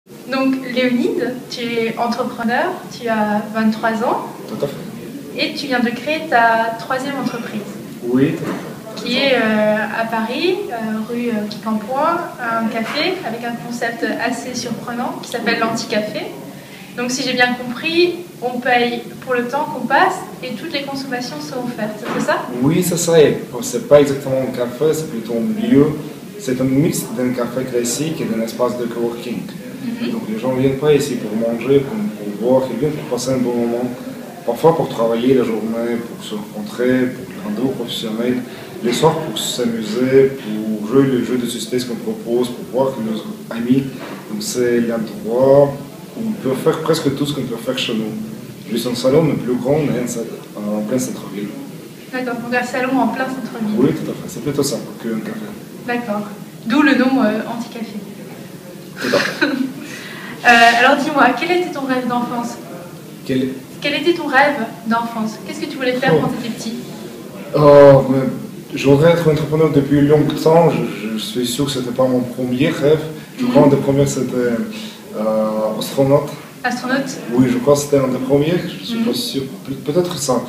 Donc Léonide, tu es entrepreneur, tu as 23 ans. Tout à fait. Et tu viens de créer ta troisième entreprise. Oui. Qui est à Paris, rue Quincampoix, un café avec un concept assez surprenant qui s'appelle l'Anti-Café. Donc si j'ai bien compris, on paye pour le temps qu'on passe et toutes les consommations sont offertes, c'est ça? Oui, c'est ça. C'est pas exactement un café, c'est plutôt un lieu. C'est un mix d'un café classique et d'un espace de coworking. Donc les gens ne viennent pas ici pour manger, pour boire, ils viennent pour passer un bon moment. Parfois pour travailler la journée, pour se rencontrer, pour les rendez-vous professionnels. Les soirs pour s'amuser, pour jouer le jeu de suspense qu'on propose, pour voir que nos amis. Donc c'est l'endroit où on peut faire presque tout ce qu'on peut faire chez nous. Juste un salon, mais plus grand, en plein centre-ville. D'accord, donc un salon en plein centre-ville. Oui, tout à fait. C'est plutôt ça qu'un café. D'accord. D'où le nom Anti-Café. Tout à fait. Alors dis-moi, quel était ton rêve d'enfance? Quel était ton rêve d'enfance? Qu'est-ce que tu voulais faire quand tu étais petit? Je voudrais être entrepreneur depuis longtemps. Je suis sûr que ce n'était pas mon premier rêve. Je crois que un des premiers c'était astronaute. Astronaute? Oui, je crois que c'était un des premiers. Je ne suis pas sûr. Peut-être ça.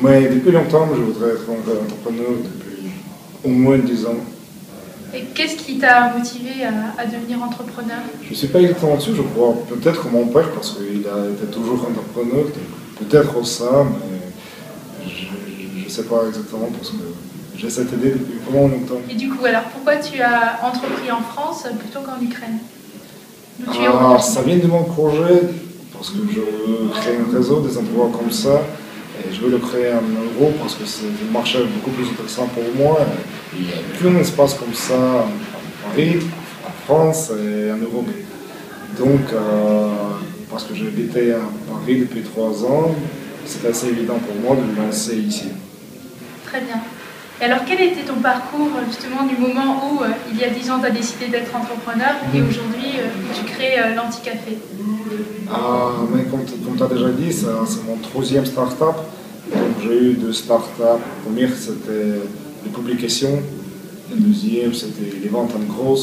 Mais depuis longtemps, je voudrais être entrepreneur depuis au moins 10 ans. Et qu'est-ce qui t'a motivé à devenir entrepreneur? Je ne suis pas exactement dessus, je crois. Peut-être mon père, parce qu'il a été toujours entrepreneur. Peut-être ça, mais je ne sais pas exactement parce que j'ai cette idée depuis vraiment longtemps. Et du coup, alors pourquoi tu as entrepris en France plutôt qu'en Ukraine? Ça vient de mon projet, parce que je veux créer un réseau, des endroits comme ça. Et je veux le créer en Europe parce que c'est un marché beaucoup plus intéressant pour moi. Il n'y a plus un espace comme ça en Paris, en France et en Europe. Donc, parce que j'habitais à Paris depuis 3 ans, c'était assez évident pour moi de me lancer ici. Très bien. Et alors, quel était ton parcours justement du moment où, il y a 10 ans, tu as décidé d'être entrepreneur et aujourd'hui, tu crées l'Anti-Café? Mais comme tu as déjà dit, c'est mon troisième start-up. Donc j'ai eu 2 start-up. La première, c'était les publications. La deuxième, c'était les ventes en gros.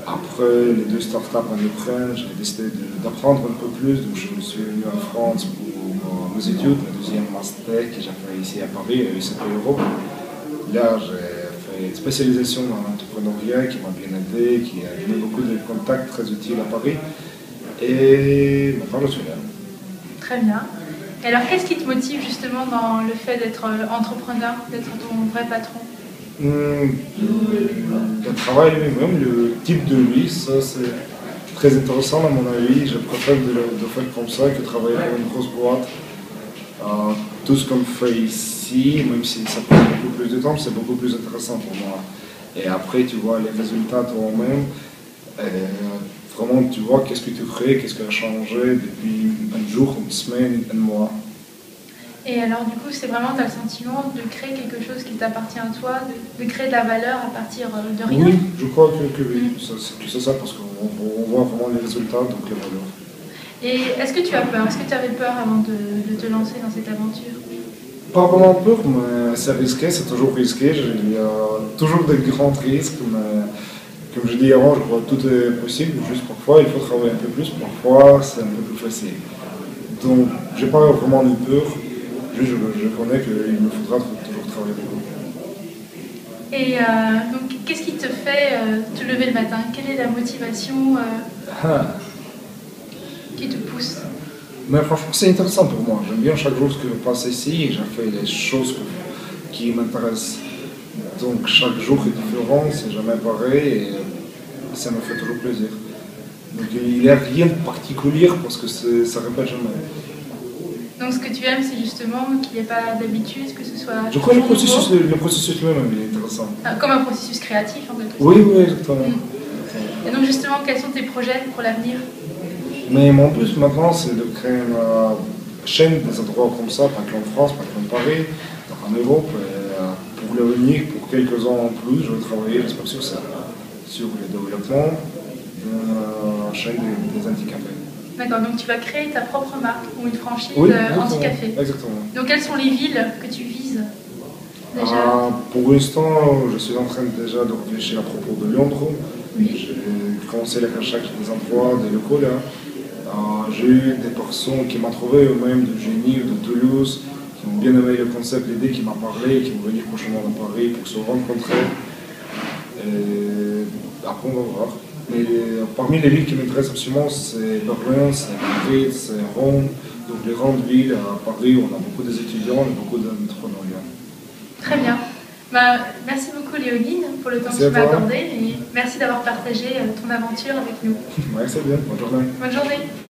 Après les 2 start-up en Ukraine, j'ai décidé d'apprendre un peu plus. Donc je me suis venu en France pour mes études, ma deuxième master que j'ai fait ici à Paris, à UCP Europe. Là, j'ai fait une spécialisation dans l'entrepreneuriat qui m'a bien aidé, qui a donné beaucoup de contacts très utiles à Paris. Et maintenant, je suis là. Très bien. Et alors, qu'est-ce qui te motive justement dans le fait d'être entrepreneur, d'être ton vrai patron? Le travail lui-même, le type de vie, ça c'est très intéressant à mon avis. Je préfère de le faire comme ça que travailler pour une grosse boîte. Tout ce qu'on fait ici, même si ça prend beaucoup plus de temps, c'est beaucoup plus intéressant pour moi. Et après, tu vois les résultats toi-même. Vraiment, tu vois qu'est-ce que tu crées, qu'est-ce qui a changé depuis un jour, une semaine, un mois. Et alors, du coup, c'est vraiment, tu as le sentiment de créer quelque chose qui t'appartient à toi, de créer de la valeur à partir de rien? Oui, je crois que oui. C'est ça, parce qu'on voit vraiment les résultats, donc les valeurs. Et est-ce que tu as peur? Est-ce que tu avais peur avant de te lancer dans cette aventure? Pas vraiment peur, mais c'est risqué, c'est toujours risqué. Il y a toujours des grands risques, mais comme je dis avant, je crois que tout est possible. Juste parfois, il faut travailler un peu plus, parfois, c'est un peu plus facile. Donc, j'ai pas vraiment eu peur. Juste, je connais qu'il me faudra toujours travailler beaucoup. Et donc, qu'est-ce qui te fait te lever le matin? Quelle est la motivation qui te pousse? Mais franchement, c'est intéressant pour moi. J'aime bien chaque jour ce que je passe ici et je fais les choses qui m'intéressent. Donc, chaque jour est différent, c'est jamais pareil et ça me fait toujours plaisir. Donc, il n'y a rien de particulier parce que ça ne répète jamais. Donc ce que tu aimes, c'est justement qu'il n'y ait pas d'habitude, que ce soit... Je crois que le processus lui-même est intéressant. Comme un processus créatif en quelque sorte. Oui, oui, exactement. Et donc justement, quels sont tes projets pour l'avenir? Mais mon but maintenant, c'est de créer une chaîne des endroits comme ça, pas qu'en France, pas qu'en Paris, en Europe. Et, pour l'avenir, pour quelques ans en plus, je vais travailler, j'espère, sur le développement d'une chaîne des anti-cafés. D'accord, donc tu vas créer ta propre marque ou une franchise Anti-Café. Exactement. Donc quelles sont les villes que tu vises déjà? Pour l'instant, je suis en train déjà de réfléchir à propos de Londres. Oui. J'ai commencé la recherche des endroits, des locaux là. J'ai eu des personnes qui m'ont trouvé, eux-mêmes de Génie ou de Toulouse, qui ont bien aimé le concept, l'idée, qui m'a parlé et qui vont venir prochainement dans Paris pour se rencontrer. Et après, on va voir. Mais parmi les villes qui m'intéressent absolument, c'est Berlin, c'est Madrid, c'est Rome. Donc les grandes villes, à Paris, où on a beaucoup d'étudiants et beaucoup d'entrepreneurs. Très bien. Merci beaucoup Léonine pour le temps que tu m'as accordé et merci d'avoir partagé ton aventure avec nous. Ouais, c'est bien. Bonne journée. Bonne journée.